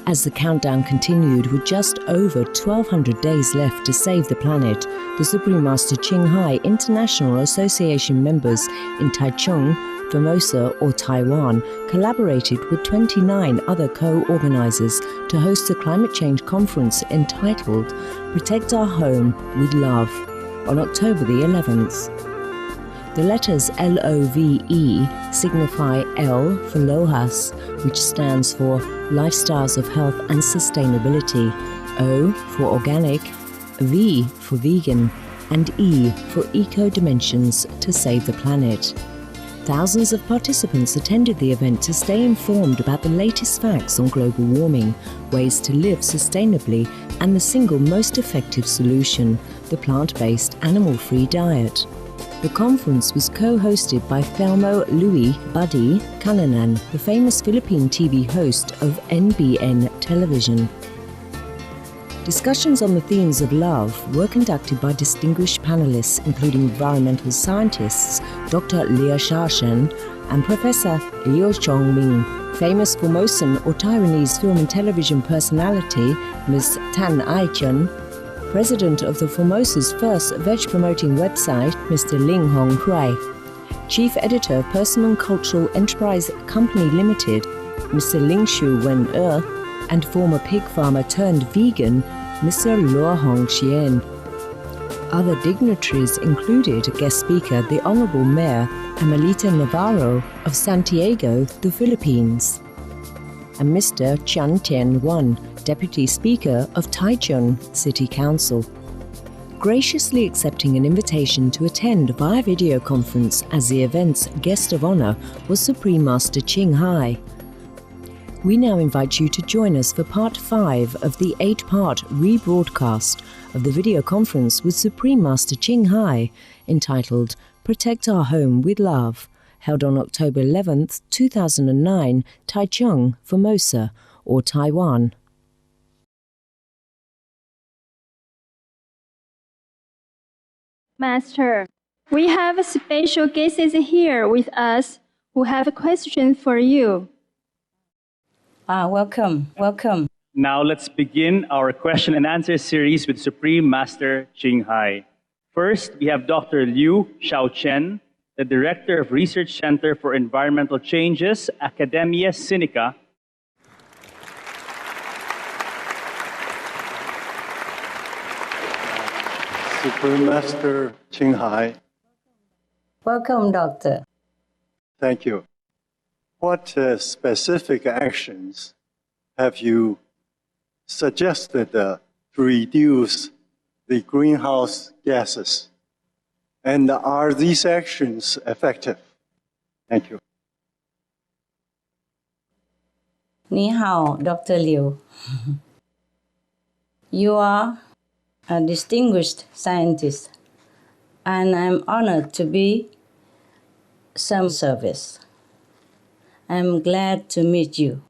As the countdown continued with just over 1,200 days left to save the planet, the Supreme Master Ching Hai International Association members in Taichung, Formosa or Taiwan collaborated with 29 other co-organizers to host a climate change conference entitled Protect Our Home with Love on October the 11th. The letters L.O.V.E signify L for Lohas, which stands for Lifestyles of Health and Sustainability, O for Organic, V for Vegan, and E for Eco Dimensions to save the planet. Thousands of participants attended the event to stay informed about the latest facts on global warming, ways to live sustainably, and the single most effective solution, the plant-based animal-free diet. The conference was co-hosted by Thelmo Louis Buddy Kananan, the famous Philippine TV host of NBN television. Discussions on the themes of love were conducted by distinguished panelists including environmental scientists Dr. Lia Sharshen and Professor Liu Chongming, famous Formosan or Taiwanese film and television personality Ms. Tan Ai-chun, President of the Formosa's first veg-promoting website, Mr. Ling Hong Hui, Chief Editor of Personal and Cultural Enterprise Company Limited, Mr. Ling Shu Wen-er, and former pig farmer turned vegan, Mr. Luo Hong Xian. Other dignitaries included guest speaker the Honorable Mayor Amelita Navarro of Santiago, the Philippines, and Mr. Chan Tian-wan, Deputy Speaker of Taichung City Council. Graciously accepting an invitation to attend via video conference as the event's guest of honor was Supreme Master Ching Hai. We now invite you to join us for Part 5 of the 8-part rebroadcast of the video conference with Supreme Master Ching Hai, entitled Protect Our Home with Love, held on October 11th, 2009, Taichung, Formosa, or Taiwan. Master, we have special guests here with us who have a question for you. Welcome. Now let's begin our question and answer series with Supreme Master Ching Hai. First, we have Dr. Liu Xiaochen, the Director of Research Center for Environmental Changes, Academia Sinica. Supreme Master Ching Hai. Welcome, Doctor. Thank you. What specific actions have you suggested to reduce the greenhouse gases? And are these actions effective? Thank you. 你好, Dr. Liu. You are a distinguished scientist, and I'm honored to be some service. I'm glad to meet you.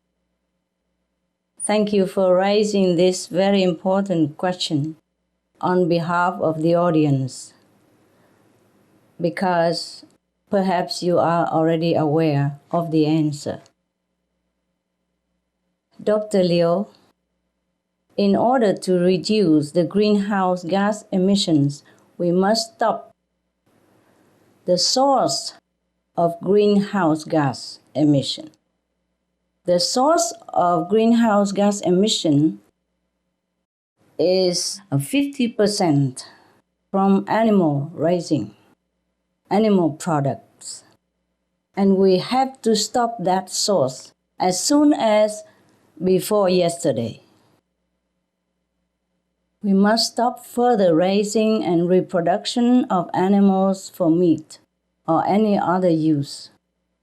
Thank you for raising this very important question on behalf of the audience, because perhaps you are already aware of the answer. Dr. Liu, in order to reduce the greenhouse gas emissions, we must stop the source of greenhouse gas emission. The source of greenhouse gas emission is 50% from animal raising, animal products. And we have to stop that source as soon as before yesterday. We must stop further raising and reproduction of animals for meat or any other use.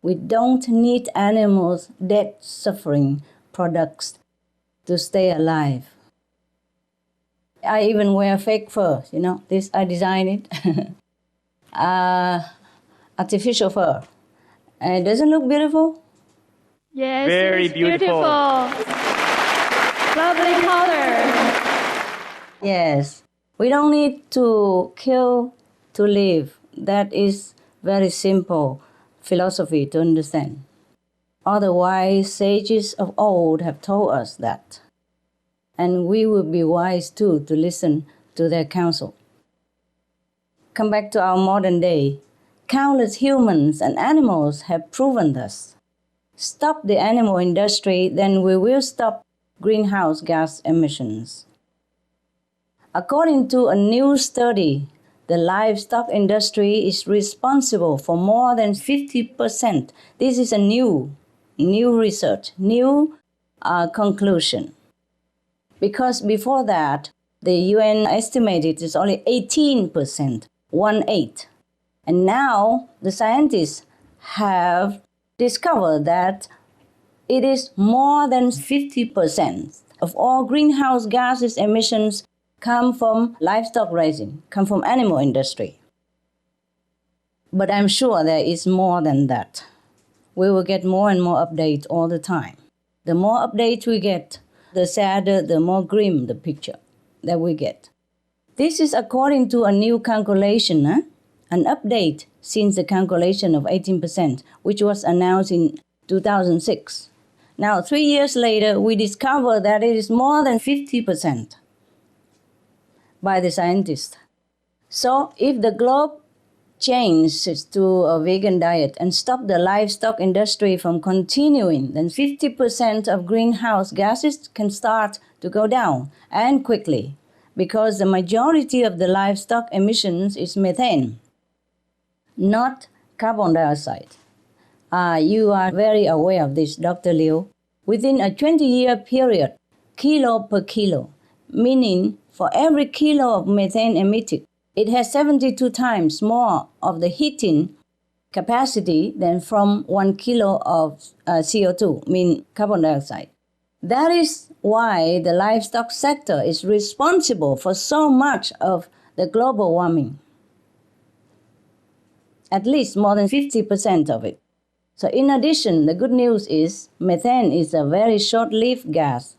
We don't need animals' dead suffering products to stay alive. I even wear fake fur, this I designed it. Artificial fur. And doesn't it look beautiful? Yes, Very it's beautiful. Lovely color. Yes. We don't need to kill to live. That is very simple philosophy to understand. All the wise sages of old have told us that, and we will be wise too to listen to their counsel. Come back to our modern day. Countless humans and animals have proven this. Stop the animal industry, then we will stop greenhouse gas emissions. According to a new study, the livestock industry is responsible for more than 50%. This is a new research, new conclusion. Because before that, the UN estimated it's only 18%, 1/8. And now the scientists have discovered that it is more than 50% of all greenhouse gases emissions come from livestock raising, come from animal industry. But I'm sure there is more than that. We will get more and more updates all the time. The more updates we get, the sadder, the more grim the picture that we get. This is according to a new calculation, an update since the calculation of 18%, which was announced in 2006. Now, 3 years later, we discover that it is more than 50% by the scientists. So if the globe changes to a vegan diet and stop the livestock industry from continuing, then 50% of greenhouse gases can start to go down, and quickly, because the majority of the livestock emissions is methane, not carbon dioxide. You are very aware of this, Dr. Liu. Within a 20-year period, kilo per kilo, meaning for every kilo of methane emitted, it has 72 times more of the heating capacity than from 1 kilo of CO2, mean carbon dioxide. That is why the livestock sector is responsible for so much of the global warming, at least more than 50% of it. So in addition, the good news is methane is a very short-lived gas.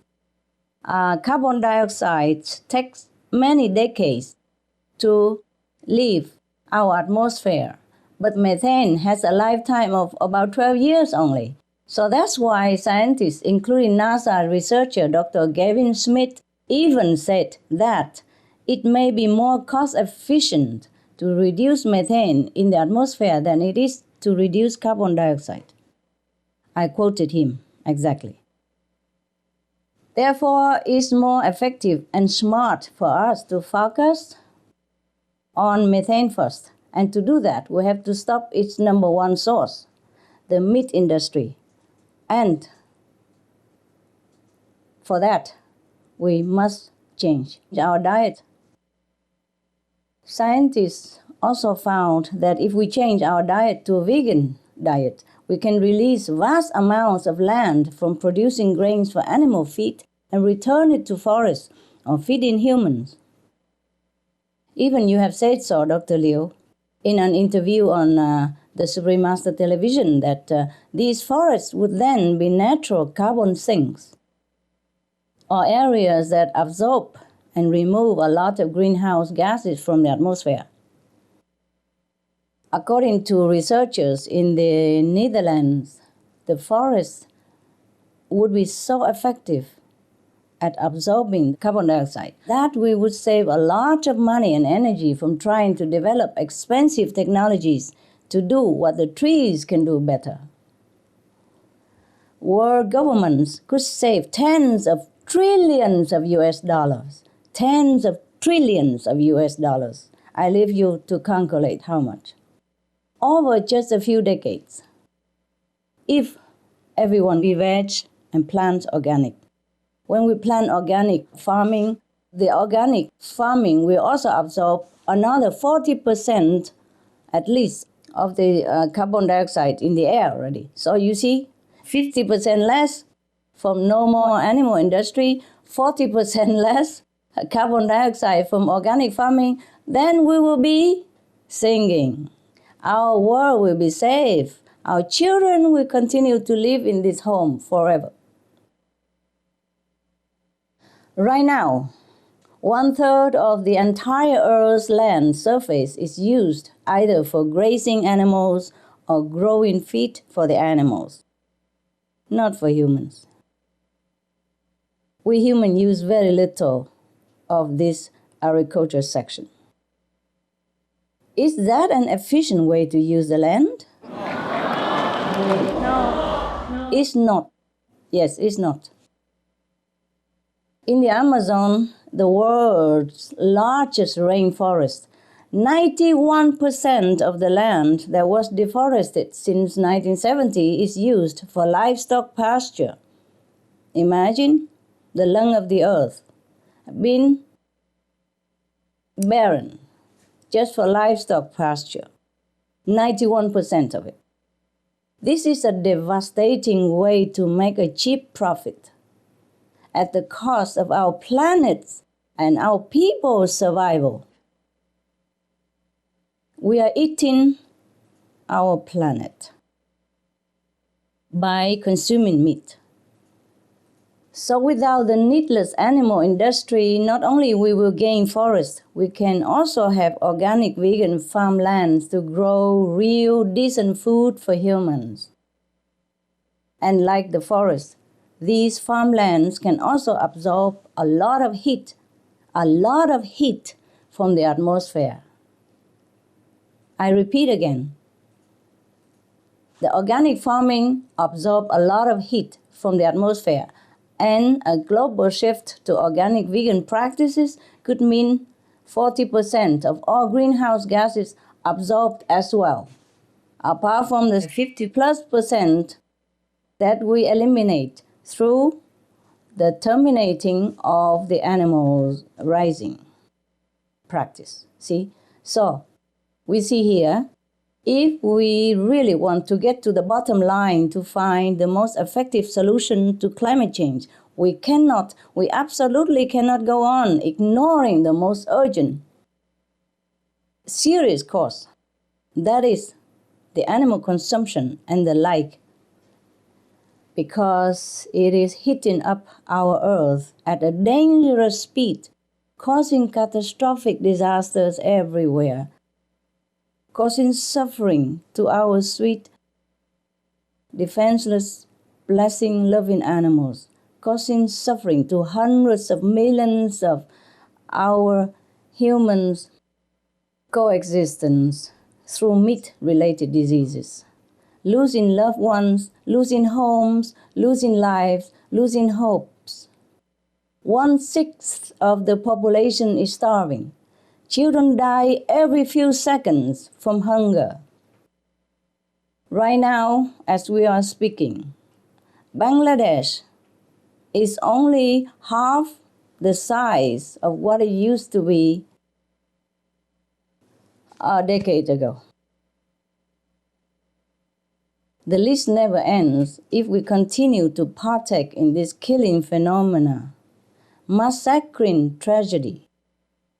Carbon dioxide takes many decades to leave our atmosphere, but methane has a lifetime of about 12 years only. So that's why scientists, including NASA researcher Dr. Gavin Smith, even said that it may be more cost-efficient to reduce methane in the atmosphere than it is to reduce carbon dioxide. I quoted him exactly. Therefore, it's more effective and smart for us to focus on methane first. And to do that, we have to stop its number one source, the meat industry. And for that, we must change our diet. Scientists also found that if we change our diet to a vegan diet, we can release vast amounts of land from producing grains for animal feed and return it to forests or feeding humans. Even you have said so, Dr. Liu, in an interview on the Supreme Master Television, that these forests would then be natural carbon sinks, or areas that absorb and remove a lot of greenhouse gases from the atmosphere. According to researchers in the Netherlands, the forests would be so effective at absorbing carbon dioxide that we would save a lot of money and energy from trying to develop expensive technologies to do what the trees can do better. World governments could save tens of trillions of US dollars. Tens of trillions of US dollars. I leave you to calculate how much. Over just a few decades. If everyone be veg and plants organic. When we plant organic farming, the organic farming will also absorb another 40% at least of the carbon dioxide in the air already. So you see, 50% less from normal animal industry, 40% less carbon dioxide from organic farming, then we will be singing. Our world will be safe. Our children will continue to live in this home forever. Right now, 1/3 of the entire Earth's land surface is used either for grazing animals or growing feed for the animals. not for humans. We humans use very little of this agriculture section. Is that an efficient way to use the land? No. It's not. Yes, it's not. In the Amazon, the world's largest rainforest, 91% of the land that was deforested since 1970 is used for livestock pasture. Imagine the lung of the earth being barren just for livestock pasture, 91% of it. This is a devastating way to make a cheap profit at the cost of our planet's and our people's survival. We are eating our planet by consuming meat. So without the needless animal industry, not only we will gain forests, we can also have organic vegan farmlands to grow real decent food for humans. And like the forest, these farmlands can also absorb a lot of heat from the atmosphere. I repeat again, the organic farming absorbs a lot of heat from the atmosphere, and a global shift to organic vegan practices could mean 40% of all greenhouse gases absorbed as well, apart from the 50+% that we eliminate through the terminating of the animals raising practice. See? So, we see here, if we really want to get to the bottom line to find the most effective solution to climate change, we absolutely cannot go on ignoring the most urgent, serious cause. That is the animal consumption and the like, because it is heating up our earth at a dangerous speed, causing catastrophic disasters everywhere, causing suffering to our sweet, defenseless, blessing-loving animals, causing suffering to hundreds of millions of our humans' coexistence through meat-related diseases, losing loved ones, losing homes, losing lives, losing hopes. 1/6 of the population is starving. Children die every few seconds from hunger. Right now, as we are speaking, Bangladesh is only half the size of what it used to be a decade ago. The list never ends if we continue to partake in this killing phenomena, massacring tragedy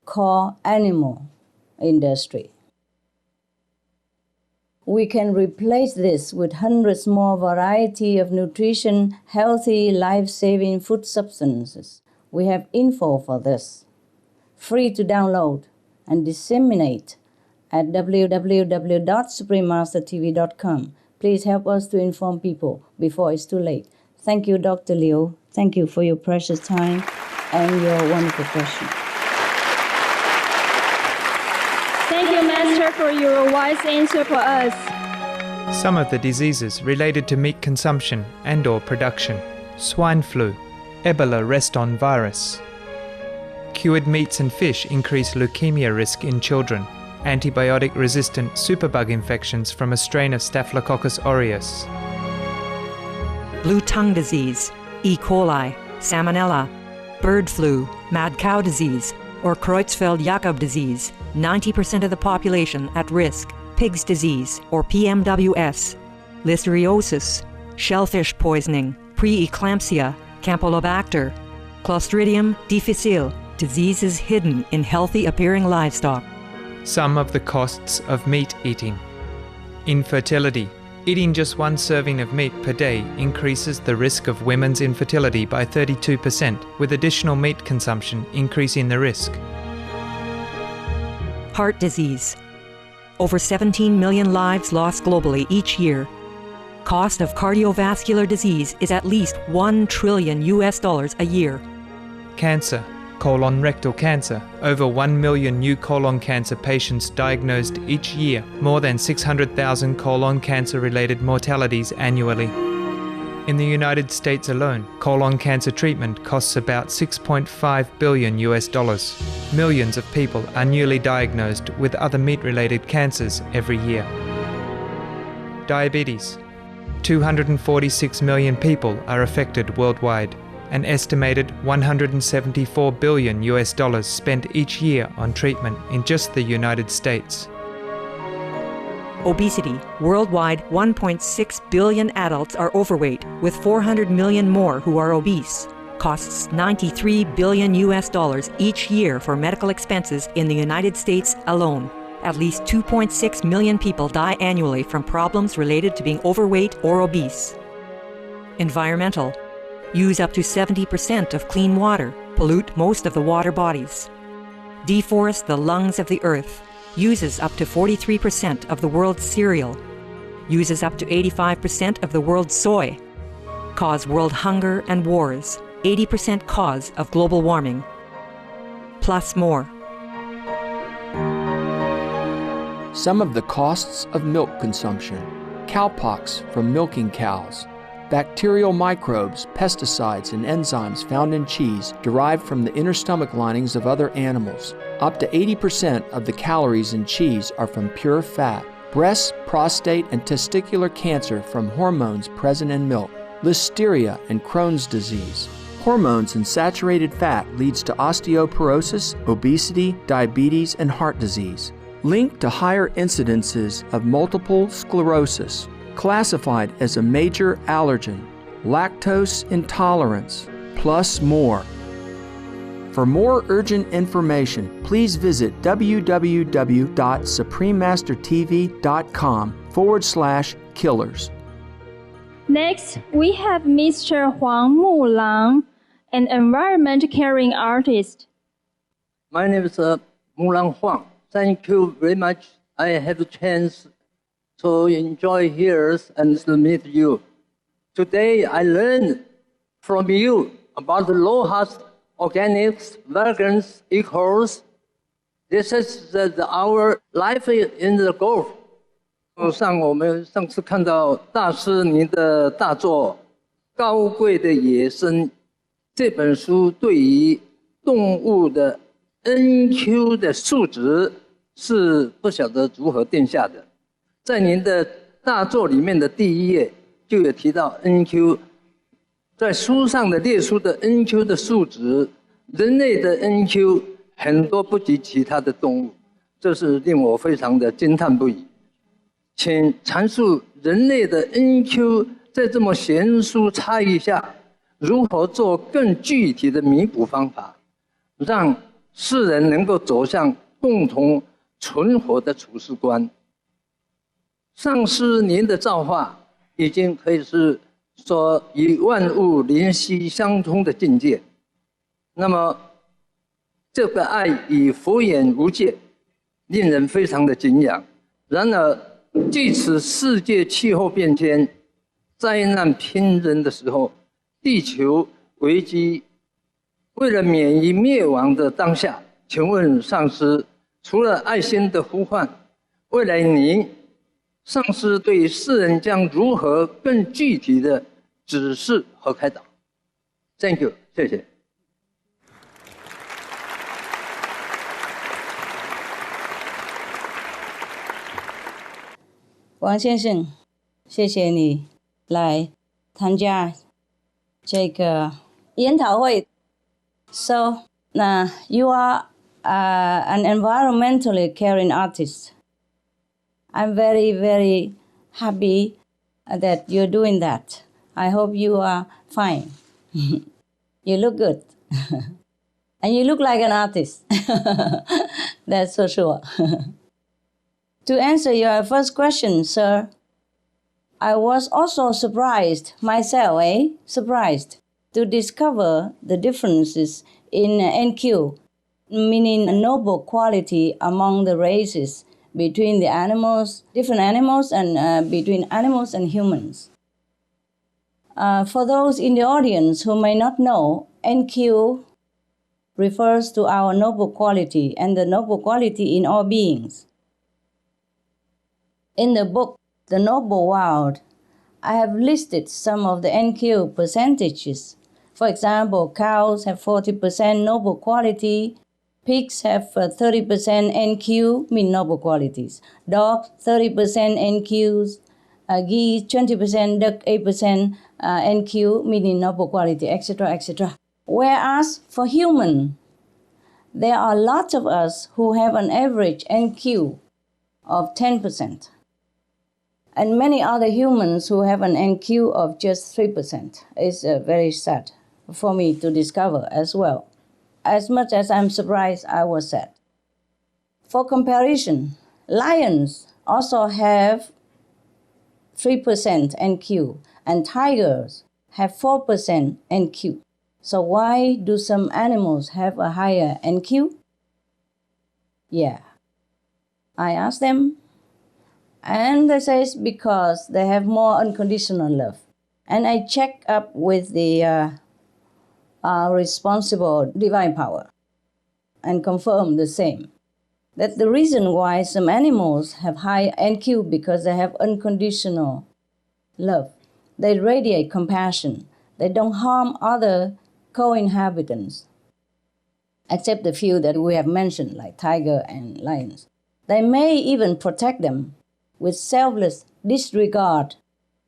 called animal industry. We can replace this with hundreds more variety of nutrition, healthy, life-saving food substances. We have info for this, free to download and disseminate at www.suprememastertv.com. Please help us to inform people before it's too late. Thank you, Dr. Liu. Thank you for your precious time and your wonderful question. Thank you, Master, for your wise answer for us. Some of the diseases related to meat consumption and/or production: swine flu, Ebola reston virus. Cured meats and fish increase leukemia risk in children. Antibiotic-resistant superbug infections from a strain of Staphylococcus aureus. Blue tongue disease, E. coli, salmonella, bird flu, mad cow disease, or Creutzfeldt-Jakob disease, 90% of the population at risk, pig's disease, or PMWS, listeriosis, shellfish poisoning, preeclampsia, Campylobacter, Clostridium difficile, diseases hidden in healthy-appearing livestock. Some of the costs of meat eating. Infertility. Eating just one serving of meat per day increases the risk of women's infertility by 32%, with additional meat consumption increasing the risk. Heart disease. Over 17 million lives lost globally each year. Cost of cardiovascular disease is at least $1 trillion a year. Cancer, colon rectal cancer. Over 1 million new colon cancer patients diagnosed each year, more than 600,000 colon cancer-related mortalities annually. In the United States alone, colon cancer treatment costs about $6.5 billion. Millions of people are newly diagnosed with other meat-related cancers every year. Diabetes. 246 million people are affected worldwide. An estimated $174 billion spent each year on treatment in just the United States. Obesity. Worldwide, 1.6 billion adults are overweight, with 400 million more who are obese. Costs $93 billion each year for medical expenses in the United States alone. At least 2.6 million people die annually from problems related to being overweight or obese. Environmental. Use up to 70% of clean water. Pollute most of the water bodies. Deforest the lungs of the earth. Uses up to 43% of the world's cereal. Uses up to 85% of the world's soy. Cause world hunger and wars. 80% cause of global warming. Plus more. Some of the costs of milk consumption. Cowpox from milking cows. Bacterial microbes, pesticides, and enzymes found in cheese derived from the inner stomach linings of other animals. Up to 80% of the calories in cheese are from pure fat. Breast, prostate, and testicular cancer from hormones present in milk. Listeria and Crohn's disease. Hormones in saturated fat leads to osteoporosis, obesity, diabetes, and heart disease. Linked to higher incidences of multiple sclerosis. Classified as a major allergen, lactose intolerance, plus more. For more urgent information, please visit www.suprememastertv.com/killers. Next, we have Mr. Huang Mulang, an environment caring artist. My name is Mulang Huang. Thank you very much. I have a chance to enjoy here and to meet you. Today, I learned from you about the low-hazard organics, vegans, equals. This is our life in the Gulf. 我们上次看到大师您的大作《高贵的野生》这本书，对于动物的 NQ 的数值是不晓得如何定下的。在您的大作里面的第一页就有提到 NQ， 在书上的列出的 NQ 的数值，人类的 NQ 很多不及其他的动物，这是令我非常的惊叹不已。请阐述人类的 NQ 在这么悬殊差异下，如何做更具体的弥补方法，让世人能够走向共同存活的处世观。上师您的造化已经可以是说与万物灵犀相通的境界，那么这个爱已佛眼无界，令人非常的敬仰。然而据此世界气候变迁、灾难频仍的时候，地球危机，为了免于灭亡的当下，请问上师，除了爱心的呼唤，未来您上师对世人将如何更具体的指示和开导 ？Thank you， 谢谢。王先生，谢谢你来参加这个研讨会。So, you are an environmentally caring artist. I'm very, very happy that you're doing that. I hope you are fine. You look good. And you look like an artist. That's for sure. To answer your first question, sir, I was also surprised myself, surprised to discover the differences in NQ, meaning a noble quality among the races between the animals, different animals, and between animals and humans. For those in the audience who may not know, NQ refers to our noble quality and the noble quality in all beings. In the book, The Noble World, I have listed some of the NQ percentages. For example, cows have 40% noble quality, pigs have 30% NQ, mean noble qualities, dogs 30% NQs, geese 20%, duck 8% NQ, meaning noble quality, etc., etc. Whereas for human, there are lots of us who have an average NQ of 10%, and many other humans who have an NQ of just 3%. It's very sad for me to discover as well. As much as I'm surprised, I was sad. For comparison, lions also have 3% NQ, and tigers have 4% NQ. So why do some animals have a higher NQ? Yeah. I asked them, and they say it's because they have more unconditional love. And I check up with the responsible divine power and confirm the same. That the reason why some animals have high NQ because they have unconditional love. They radiate compassion. They don't harm other co-inhabitants, except the few that we have mentioned, like tiger and lions. They may even protect them with selfless disregard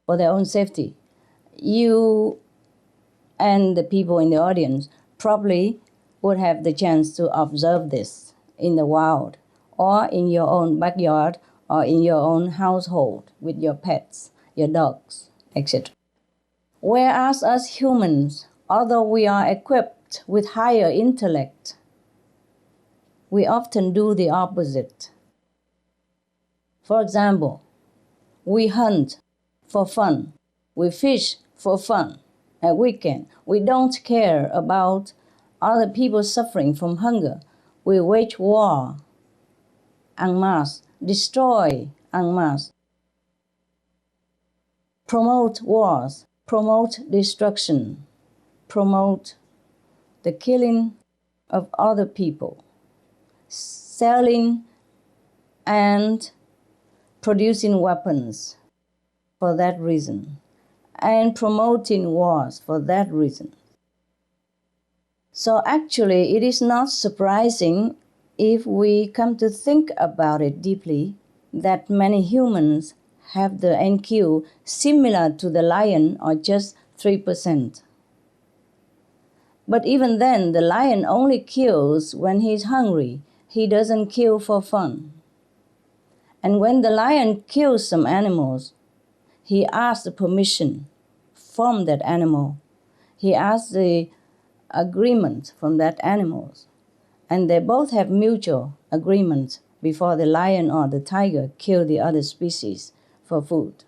for their own safety. You and the people in the audience probably would have the chance to observe this in the wild or in your own backyard or in your own household with your pets, your dogs, etc. Whereas us humans, although we are equipped with higher intellect, we often do the opposite. For example, we hunt for fun, we fish for fun at weekend. We don't care about other people suffering from hunger. We wage war en masse, destroy en masse, promote wars, promote destruction, promote the killing of other people, selling and producing weapons for that reason, and promoting wars for that reason. So actually, it is not surprising if we come to think about it deeply that many humans have the NQ similar to the lion or just 3%. But even then, the lion only kills when he's hungry. He doesn't kill for fun. And when the lion kills some animals, he asks the permission from that animal. He asks the agreement from that animal. And they both have mutual agreement before the lion or the tiger kill the other species for food.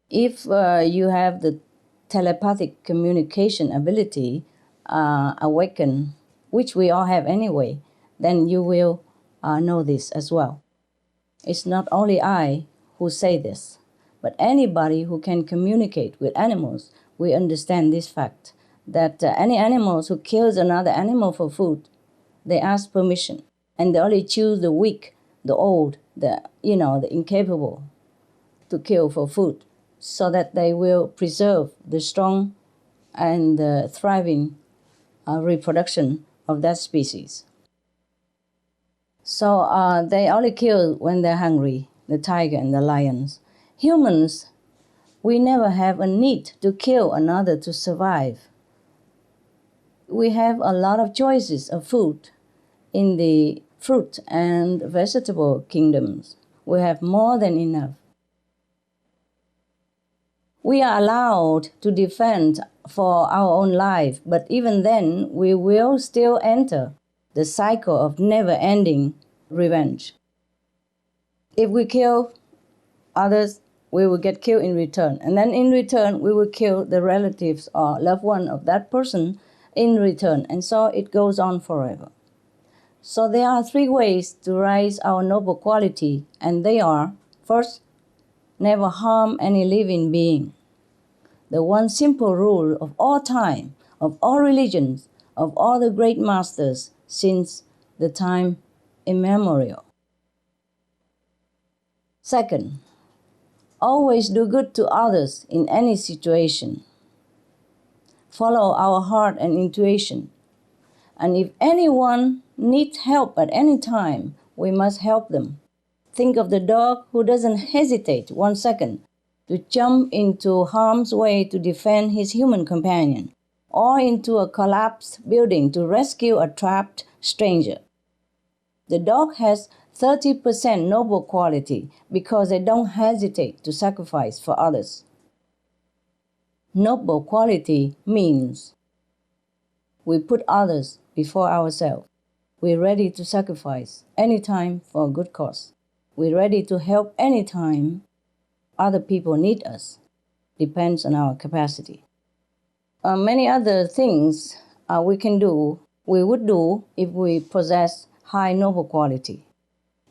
If you have the telepathic communication ability awakened, which we all have anyway, then you will know this as well. It's not only I who say this, but anybody who can communicate with animals will understand this fact, that any animals who kills another animal for food, they ask permission, and they only choose the weak, the old, the incapable to kill for food, so that they will preserve the strong and thriving reproduction of that species. So they only kill when they're hungry, the tiger and the lions. Humans, we never have a need to kill another to survive. We have a lot of choices of food in the fruit and vegetable kingdoms. We have more than enough. We are allowed to defend for our own life, but even then, we will still enter the cycle of never-ending revenge. If we kill others, we will get killed in return. And then in return, we will kill the relatives or loved one of that person in return. And so it goes on forever. So there are 3 ways to raise our noble quality, and they are, first, never harm any living being. the one simple rule of all time, of all religions, of all the great masters since the time immemorial. Second, always do good to others in any situation. Follow our heart and intuition. And if anyone needs help at any time, we must help them. Think of the dog who doesn't hesitate 1 second to jump into harm's way to defend his human companion, or into a collapsed building to rescue a trapped stranger. The dog has 30% noble quality because they don't hesitate to sacrifice for others. Noble quality means we put others before ourselves. We're ready to sacrifice anytime for a good cause. We're ready to help anytime other people need us. Depends on our capacity. Many other things we would do if we possess high noble quality.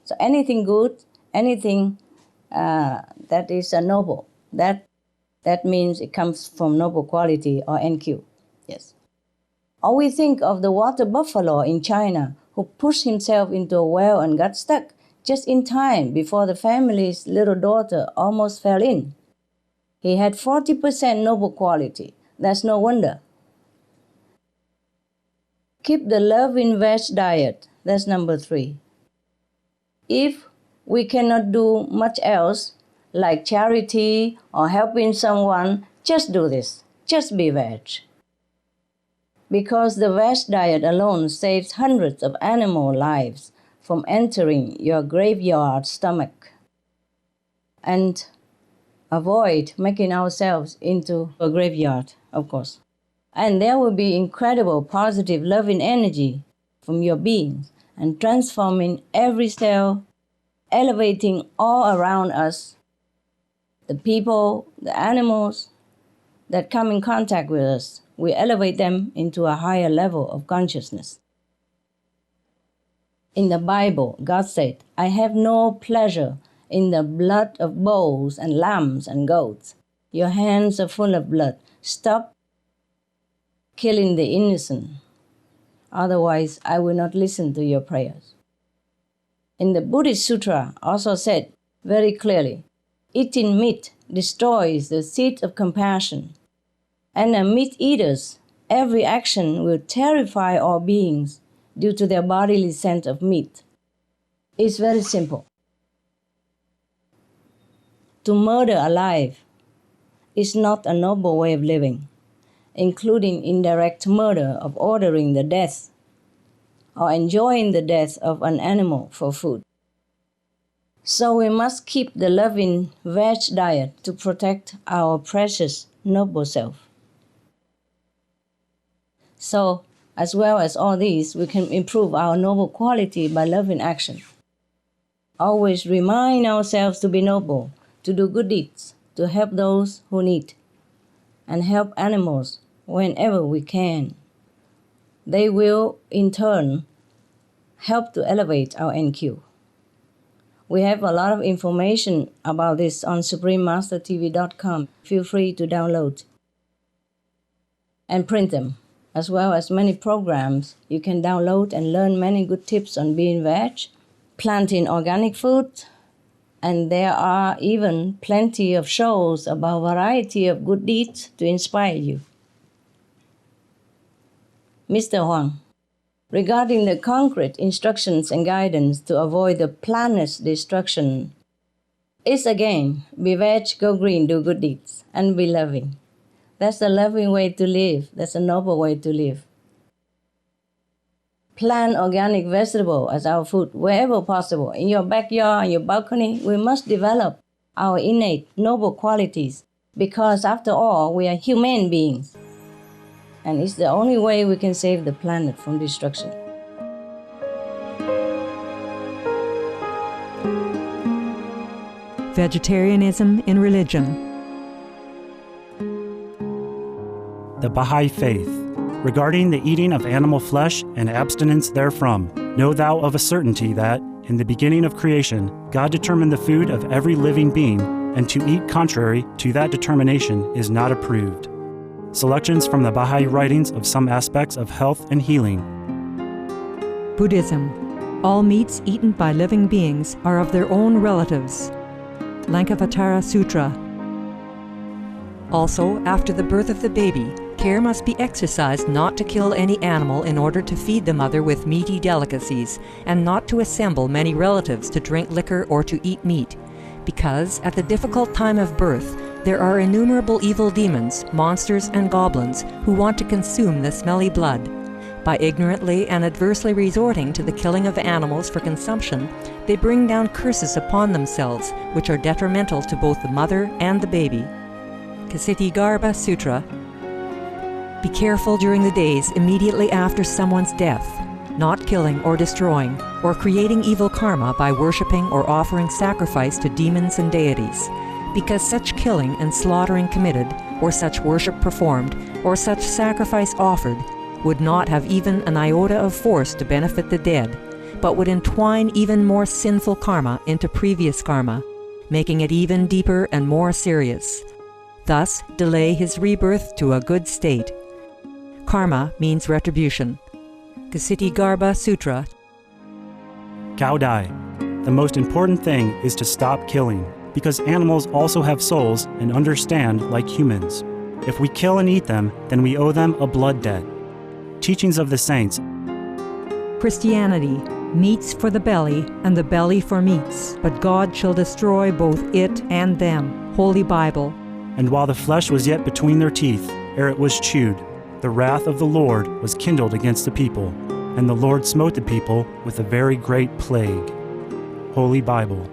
So anything good, anything that is noble, that means it comes from noble quality or NQ. Yes. Or we think of the water buffalo in China who pushed himself into a well and got stuck just in time before the family's little daughter almost fell in. He had 40% noble quality. That's no wonder. Keep the love-in-veg diet. That's number 3. If we cannot do much else, like charity or helping someone, just do this. Just be veg. Because the veg diet alone saves hundreds of animal lives from entering your graveyard stomach. And avoid making ourselves into a graveyard, of course. And there will be incredible positive loving energy from your beings and transforming every cell, elevating all around us, the people, the animals that come in contact with us. We elevate them into a higher level of consciousness. In the Bible, God said, "I have no pleasure in the blood of bulls and lambs and goats. Your hands are full of blood. Stop killing the innocent. Otherwise, I will not listen to your prayers." In the Buddhist Sutra also said very clearly, eating meat destroys the seed of compassion. And the meat eaters, every action will terrify all beings due to their bodily scent of meat. It's very simple. To murder alive is not a noble way of living, including indirect murder of ordering the death or enjoying the death of an animal for food. So we must keep the loving veg diet to protect our precious noble self. So, as well as all these, we can improve our noble quality by loving action. Always remind ourselves to be noble, to do good deeds, to help those who need, and help animals whenever we can. They will, in turn, help to elevate our NQ. We have a lot of information about this on SupremeMasterTV.com. Feel free to download and print them, as well as many programs you can download and learn many good tips on being veg, planting organic food, and there are even plenty of shows about variety of good deeds to inspire you. Mr. Huang, regarding the concrete instructions and guidance to avoid the planet's destruction, it's again, be veg, go green, do good deeds, and be loving. That's a loving way to live. That's a noble way to live. Plant organic vegetable as our food wherever possible. In your backyard, on your balcony, we must develop our innate noble qualities because after all, we are human beings. And it's the only way we can save the planet from destruction. Vegetarianism in religion. The Baha'i Faith. Regarding the eating of animal flesh and abstinence therefrom, know thou of a certainty that, in the beginning of creation, God determined the food of every living being and to eat contrary to that determination is not approved. Selections from the Baha'i writings of some aspects of health and healing. Buddhism. All meats eaten by living beings are of their own relatives. Lankavatara Sutra. Also, after the birth of the baby, care must be exercised not to kill any animal in order to feed the mother with meaty delicacies, and not to assemble many relatives to drink liquor or to eat meat, because at the difficult time of birth, there are innumerable evil demons, monsters, and goblins who want to consume the smelly blood. By ignorantly and adversely resorting to the killing of animals for consumption, they bring down curses upon themselves, which are detrimental to both the mother and the baby. Ksitigarbha Sutra. Be careful during the days immediately after someone's death, not killing or destroying, or creating evil karma by worshipping or offering sacrifice to demons and deities, because such killing and slaughtering committed, or such worship performed, or such sacrifice offered, would not have even an iota of force to benefit the dead, but would entwine even more sinful karma into previous karma, making it even deeper and more serious. Thus, delay his rebirth to a good state. Karma means retribution. Ksitigarbha Sutra. Cao Dai. The most important thing is to stop killing, because animals also have souls and understand like humans. If we kill and eat them, then we owe them a blood debt. Teachings of the Saints. Christianity. Meats for the belly, and the belly for meats, but God shall destroy both it and them. Holy Bible. And while the flesh was yet between their teeth, ere it was chewed, the wrath of the Lord was kindled against the people, and the Lord smote the people with a very great plague. Holy Bible.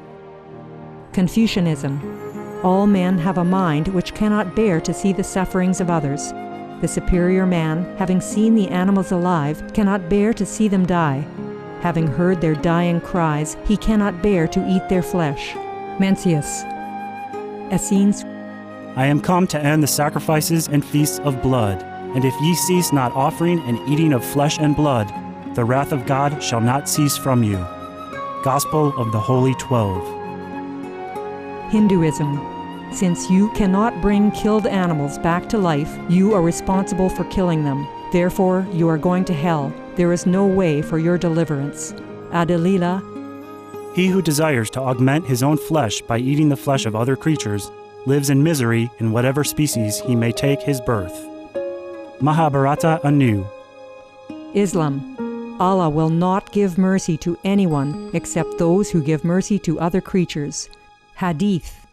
Confucianism. All men have a mind which cannot bear to see the sufferings of others. The superior man, having seen the animals alive, cannot bear to see them die. Having heard their dying cries, he cannot bear to eat their flesh. Mencius. Essenes. I am come to end the sacrifices and feasts of blood, and if ye cease not offering and eating of flesh and blood, the wrath of God shall not cease from you. Gospel of the Holy 12. Hinduism. Since you cannot bring killed animals back to life, you are responsible for killing them. Therefore, you are going to hell. There is no way for your deliverance. Adalila. He who desires to augment his own flesh by eating the flesh of other creatures lives in misery in whatever species he may take his birth. Mahabharata anew. Islam. Allah will not give mercy to anyone except those who give mercy to other creatures. Hadith.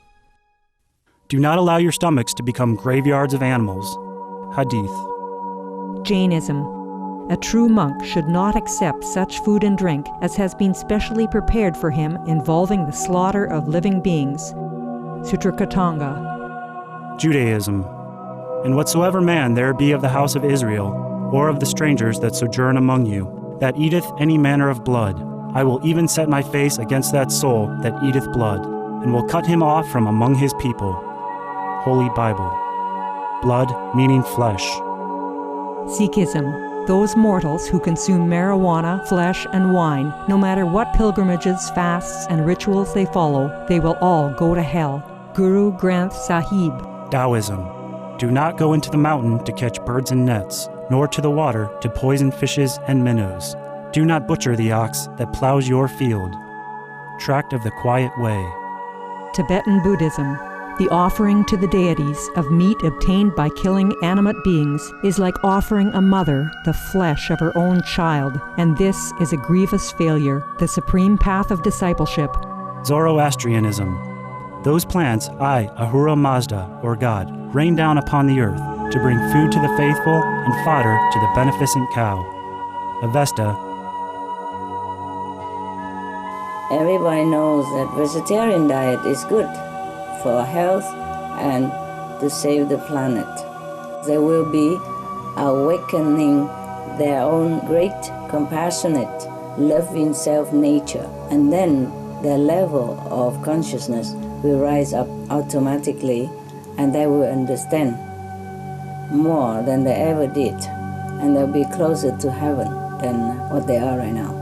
Do not allow your stomachs to become graveyards of animals. Hadith. Jainism. A true monk should not accept such food and drink as has been specially prepared for him involving the slaughter of living beings. Sutrakatanga. Judaism. And whatsoever man there be of the house of Israel, or of the strangers that sojourn among you, that eateth any manner of blood, I will even set my face against that soul that eateth blood, and will cut him off from among his people. Holy Bible. Blood meaning flesh. Sikhism. Those mortals who consume marijuana, flesh, and wine, no matter what pilgrimages, fasts, and rituals they follow, they will all go to hell. Guru Granth Sahib. Taoism. Do not go into the mountain to catch birds and nets, nor to the water to poison fishes and minnows. Do not butcher the ox that plows your field. Tract of the Quiet Way. Tibetan Buddhism. The offering to the deities of meat obtained by killing animate beings is like offering a mother the flesh of her own child, and this is a grievous failure, the supreme path of discipleship. Zoroastrianism. Those plants I, Ahura Mazda, or God, rain down upon the earth to bring food to the faithful and fodder to the beneficent cow. Avesta. Everybody knows that vegetarian diet is good for health and to save the planet. They will be awakening their own great, compassionate, loving self-nature, and then their level of consciousness will rise up automatically, and they will understand more than they ever did, and they'll be closer to heaven than what they are right now.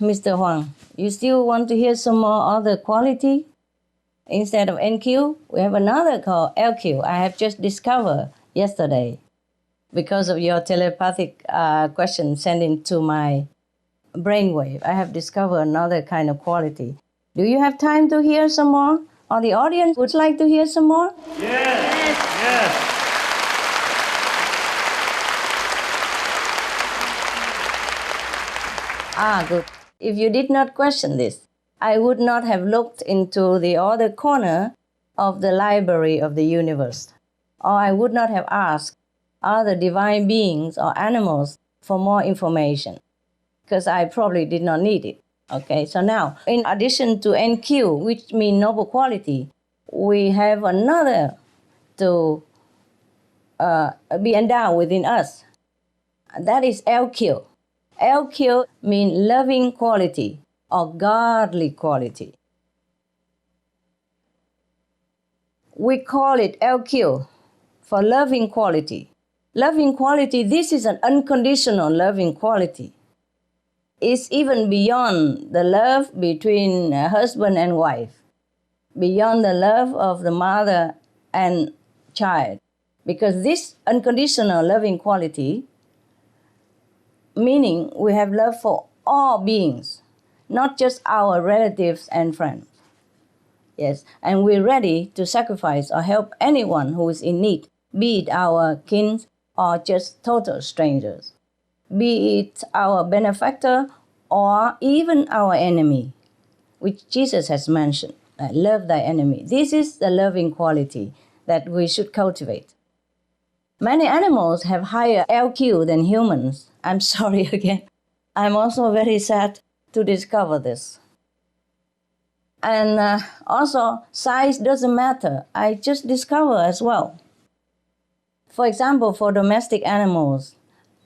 Mr. Huang, you still want to hear some more other quality? Instead of NQ, we have another called LQ. I have just discovered yesterday because of your telepathic question sent into my brainwave. I have discovered another kind of quality. Do you have time to hear some more? Or the audience would like to hear some more? Yes. Good. If you did not question this, I would not have looked into the other corner of the library of the universe, or I would not have asked other divine beings or animals for more information, because I probably did not need it. Okay, so now, in addition to NQ, which means noble quality, we have another to be endowed within us. That is LQ. LQ means loving quality or godly quality. We call it LQ for loving quality. Loving quality, this is an unconditional loving quality. It's even beyond the love between husband and wife, beyond the love of the mother and child. Because this unconditional loving quality, meaning we have love for all beings, not just our relatives and friends. Yes, and we're ready to sacrifice or help anyone who is in need, be it our kin or just total strangers, be it our benefactor or even our enemy, which Jesus has mentioned. Love thy enemy. This is the loving quality that we should cultivate. Many animals have higher LQ than humans. I'm sorry again. I'm also very sad to discover this. And also, size doesn't matter. I just discovered as well. For example, for domestic animals,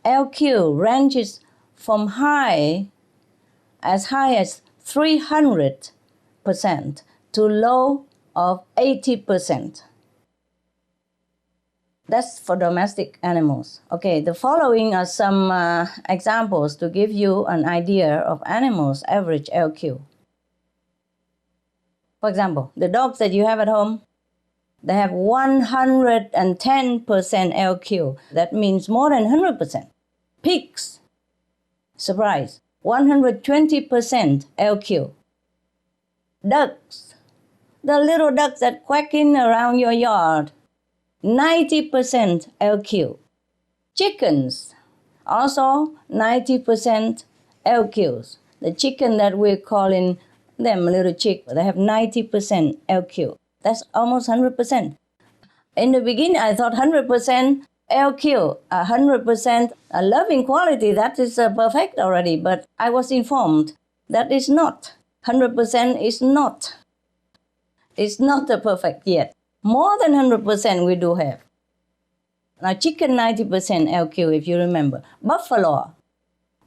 LQ ranges from as high as 300% to low of 80%. That's for domestic animals. Okay, the following are some examples to give you an idea of animals' average LQ. For example, the dogs that you have at home, they have 110% LQ. That means more than 100%. Pigs, surprise, 120% LQ. Ducks, the little ducks that quacking around your yard, 90% LQ. Chickens, also 90% LQs. The chicken that we're calling them little chick, they have 90% LQ. That's almost 100%. In the beginning, I thought 100% LQ, 100% loving quality, that is perfect already. But I was informed that is not. 100% is not. It's not the perfect yet. More than 100% we do have. Now, chicken 90% LQ, if you remember. Buffalo,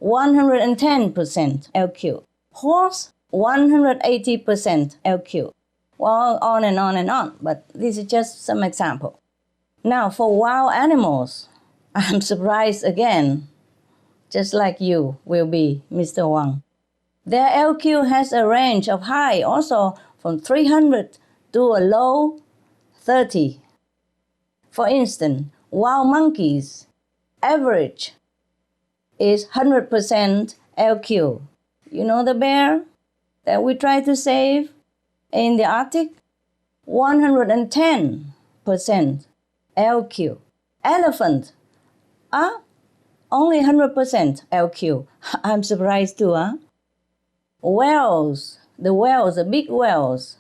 110% LQ. Horse, 180% LQ. Well, on and on and on, but this is just some example. Now, for wild animals, I'm surprised again, just like you will be, Mr. Wang. Their LQ has a range of high, also from 300 to a low 30. For instance, wild monkeys, average is 100% LQ. You know the bear that we try to save in the Arctic? 110% LQ. Elephant, only 100% LQ. I'm surprised too, Whales, the big whales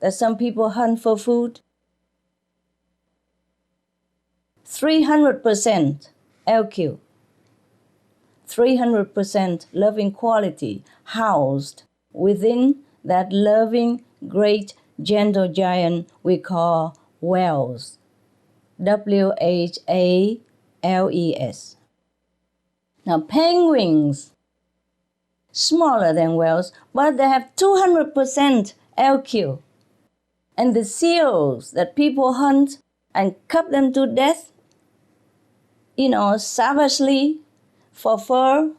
that some people hunt for food, 300% LQ. 300% loving quality housed within that loving, great, gentle giant we call whales. WHALES. Now, penguins, smaller than whales, but they have 200% LQ. And the seals that people hunt and cut them to death, savagely for fur,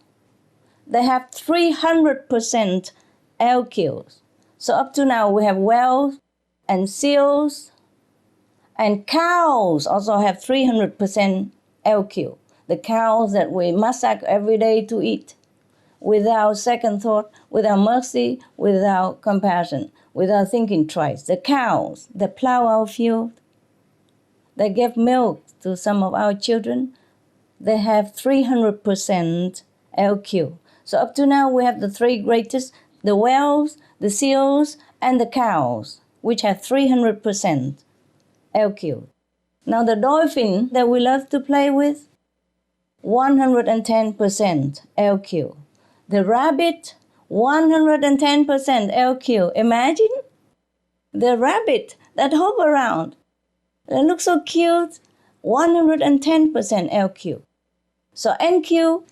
they have 300% LQs. So up to now, we have whales and seals, and cows also have 300% LQ. The cows that we massacre every day to eat, without second thought, without mercy, without compassion, without thinking twice. The cows that plow our field, they give milk to some of our children, they have 300% LQ. So up to now, we have the three greatest, the whales, the seals, and the cows, which have 300% LQ. Now the dolphin that we love to play with, 110% LQ. The rabbit, 110% LQ. Imagine the rabbit that hop around. They look so cute, 110% LQ. So NQ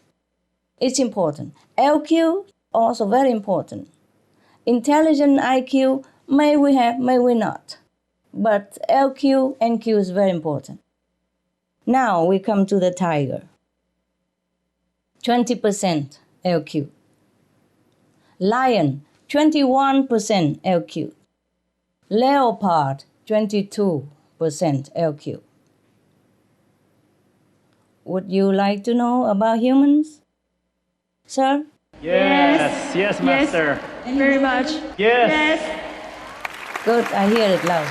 is important. LQ also very important. Intelligent IQ, may we have, may we not. But LQ, NQ is very important. Now we come to the tiger. 20% LQ. Lion, 21% LQ. Leopard, 22% LQ. Would you like to know about humans, sir? Yes, Master. Yes, very much. Yes. Good, I hear it loud.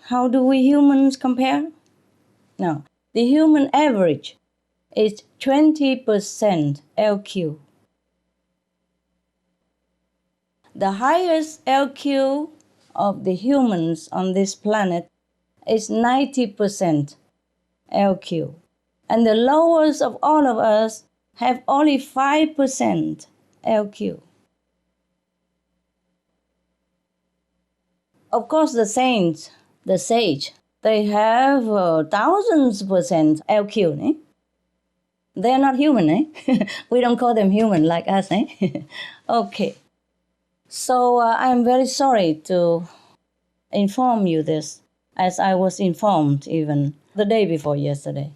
How do we humans compare? No, the human average is 20% LQ. The highest LQ of the humans on this planet is 90% LQ. And the lowest of all of us have only 5% LQ. Of course, the saints, the sage, they have thousands percent LQ. Eh? They're not human. Eh? We don't call them human like us. Eh? Okay. So I'm very sorry to inform you this, as I was informed even the day before yesterday.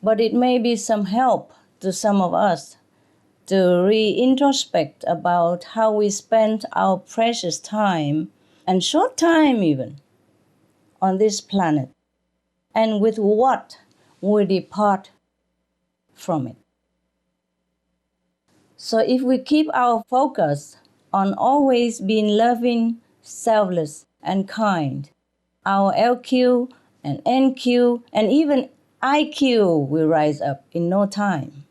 But it may be some help to some of us to re-introspect about how we spend our precious time, and short time even, on this planet, and with what we depart from it. So if we keep our focus on always being loving, selfless, and kind, our LQ and NQ and even IQ will rise up in no time.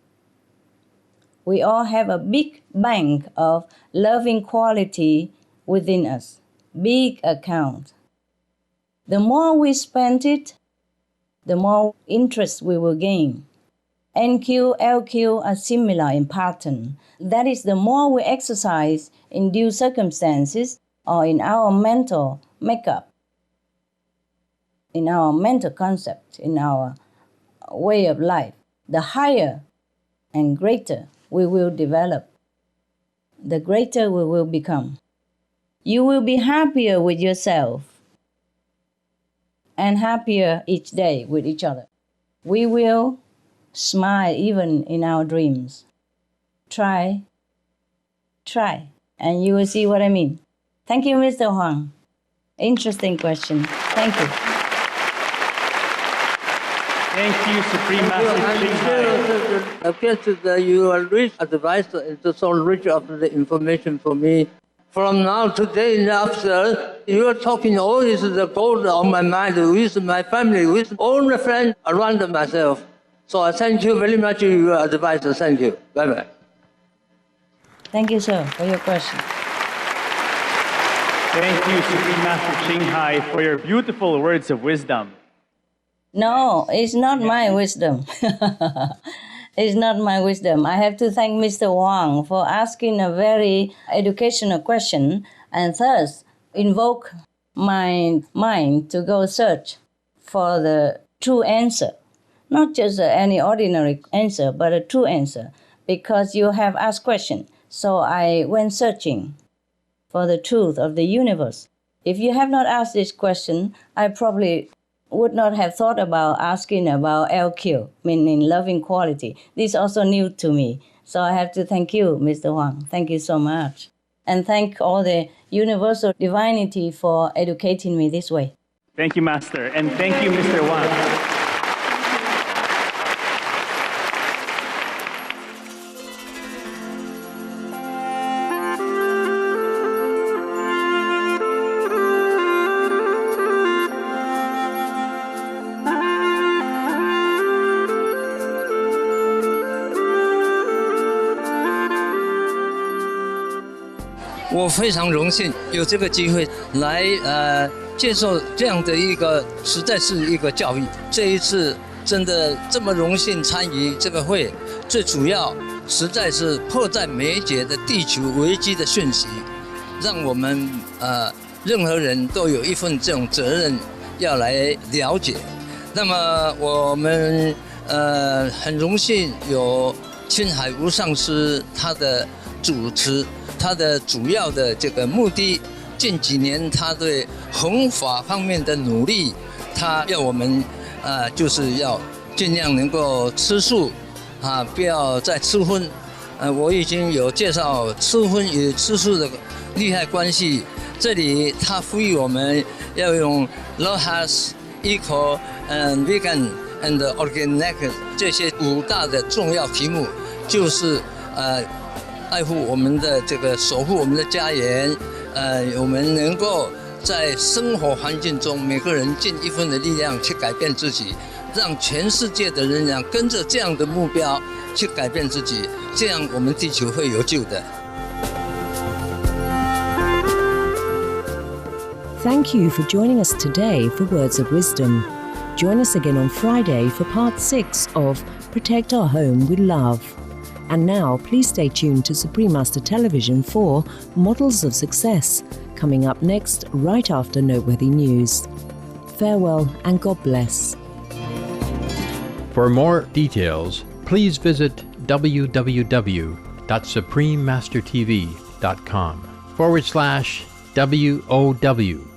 We all have a big bank of loving quality within us, big account. The more we spend it, the more interest we will gain. NQ, LQ are similar in pattern. That is, the more we exercise in due circumstances or in our mental makeup, in our mental concept, in our way of life, the higher and greater we will develop, the greater we will become. You will be happier with yourself and happier each day with each other. We will smile even in our dreams. Try, and you will see what I mean. Thank you, Mr. Huang. Interesting question. Thank you. Thank you, Supreme Master Ching Hai. I guess that you are rich advice is so rich of the information for me. From now today and after, you are talking always the goal on my mind with my family, with all the friends around myself. So I thank you very much for your advice. Thank you. Bye-bye. Thank you, sir, for your question. Thank you, Supreme Master Ching Hai, for your beautiful words of wisdom. No, it's not my wisdom. It's not my wisdom. I have to thank Mr. Wang for asking a very educational question and thus invoke my mind to go search for the true answer. Not just any ordinary answer, but a true answer, because you have asked question. So I went searching for the truth of the universe. If you have not asked this question, I probably would not have thought about asking about LQ, meaning loving quality. This is also new to me. So I have to thank you, Mr. Huang. Thank you so much. And thank all the universal divinity for educating me this way. Thank you, Master. And thank you, Mr. Wang. 我非常荣幸有这个机会来接受这样的一个，实在是一个教育。这一次真的这么荣幸参与这个会，最主要实在是迫在眉睫的地球危机的讯息，让我们任何人都有一份这种责任要来了解。那么我们很荣幸有青海吴上师他的主持。 他的主要的这个目的，近几年他对弘法方面的努力，他要我们就是要尽量能够吃素，不要再吃荤。我已经有介绍吃荤与吃素的利害关系。这里他呼吁我们要用 low has eco and vegan and organic 这些5大的重要题目，就是爱护我们的这个守护我们的家园，我们能够在生活环境中每个人尽一份的力量去改变自己，让全世界的人俩跟着这样的目标去改变自己，这样我们地球会有救的。 Thank you for joining us today for Words of Wisdom. Join us again on Friday for part 6 of Protect Our Home with Love. And now, please stay tuned to Supreme Master Television for Models of Success, coming up next right after Noteworthy News. Farewell and God bless. For more details, please visit www.suprememastertv.com/WOW